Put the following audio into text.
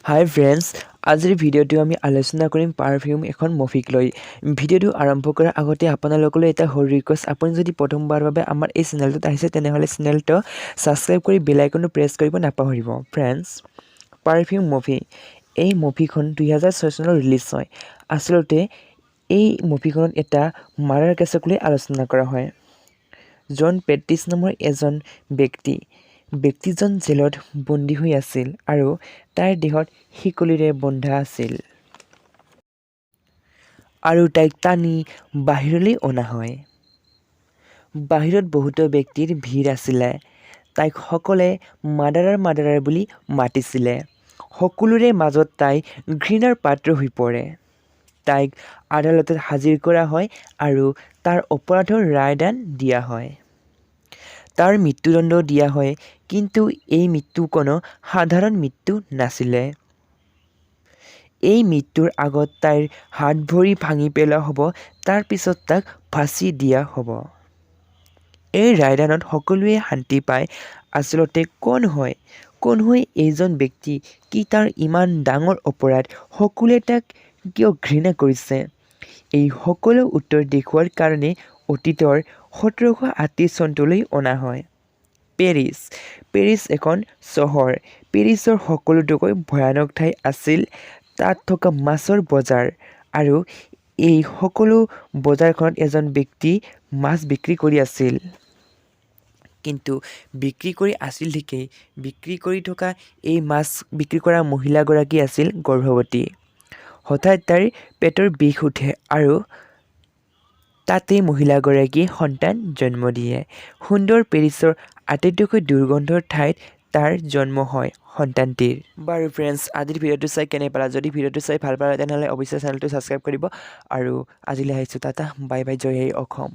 হাই friends, আজিৰ ভিডিঅ'টো আমি আলোচনা কৰিম পাৰফিউম এখন মফিক লৈ। ভিডিঅ'টো আৰম্ভ কৰাৰ আগতে আপোনালোকলৈ এটা সৰু ৰিকুৱেষ্ট, আপুনি যদি প্ৰথমবাৰৰ বাবে আমাৰ এই চেনেলটোত আহিছে তেনেহ'লে চেনেলটো ছাবস্ক্ৰাইব কৰি বেল আইকনটো প্ৰেছ কৰিব নাপাহৰিব। ফ্ৰেণ্ডছ, পাৰফিউম মুভি, এই মুভিখন 2006 চনত ৰিলিজ হয়। আচলতে এই মুভিখনত এটা মাৰ্ডাৰ কেছক লৈ আলোচনা কৰা হয়। জন পেট্ৰিছ নামৰ এজন ব্যক্তিজন জেলত বন্দী হৈ আছিল আৰু তাৰ দেহত শিকলিৰে বন্ধা আছিল আৰু তাইক টানি বাহিৰলৈ অনা হয়। বাহিৰত বহুতো ব্যক্তিৰ ভিৰ আছিলে। তাইক সকলোৱে মাৰ্ডাৰাৰ বুলি মাতিছিলে। সকলোৰে মাজত তাই ঘৃণাৰ পাত্ৰ হৈ পৰে। তাইক আদালতত হাজিৰ কৰা হয় আৰু তাৰ অপৰাধৰ ৰায়দান দিয়া হয়। তাৰ মৃত্যুদণ্ড দিয়া হয়, কিন্তু এই মৃত্যু কোনো সাধাৰণ মৃত্যু নাছিলে। এই মৃত্যুৰ আগত তাইৰ হাত-ভৰি ভাঙি পেলোৱা হ'ব, তাৰ পিছত তাক ফাঁচি দিয়া হ'ব। এই ৰায়দানত সকলোৱে শান্তি পায়। আচলতে কোন হয় এইজন ব্যক্তি? কি তাৰ ইমান ডাঙৰ অপৰাধ? সকলোৱে তাক কিয় ঘৃণা কৰিছে? এই সকলো উত্তৰ দেখুওৱাৰ কাৰণে অতীতৰ 1738 চনটোলৈ অনা হয়। পেৰিছ এখন চহৰ। পেৰিছৰ সকলোতকৈ ভয়ানক ঠাই আছিল তাত থকা মাছৰ বজাৰ, আৰু এই সকলো বজাৰখনত এজন ব্যক্তি মাছ বিক্ৰী কৰি আছিল। কিন্তু বিক্ৰী কৰি আছিল ঠিকেই, বিক্ৰী কৰি থকা এই মাছ বিক্ৰী কৰা মহিলাগৰাকী আছিল গৰ্ভৱতী। হঠাৎ তাইৰ পেটৰ বিষ উঠে আৰু তাতেই মহিলাগৰাকীয়ে সন্তান জন্ম দিয়ে। সুন্দৰ পেৰিছৰ আটাইতকৈ দুৰ্গন্ধৰ ঠাইত তাৰ জন্ম হয় সন্তানটিৰ। বাৰু ফ্ৰেণ্ডছ, আজিৰ ভিডিঅ'টো চাই কেনে পালা? যদি ভিডিঅ'টো চাই ভাল পালা তেনেহ'লে অৱশ্যে চেনেলটো ছাবস্ক্ৰাইব কৰিব আৰু আজিলৈ আহিছোঁ। টাটা, বাই বাই, জয় হে অসম।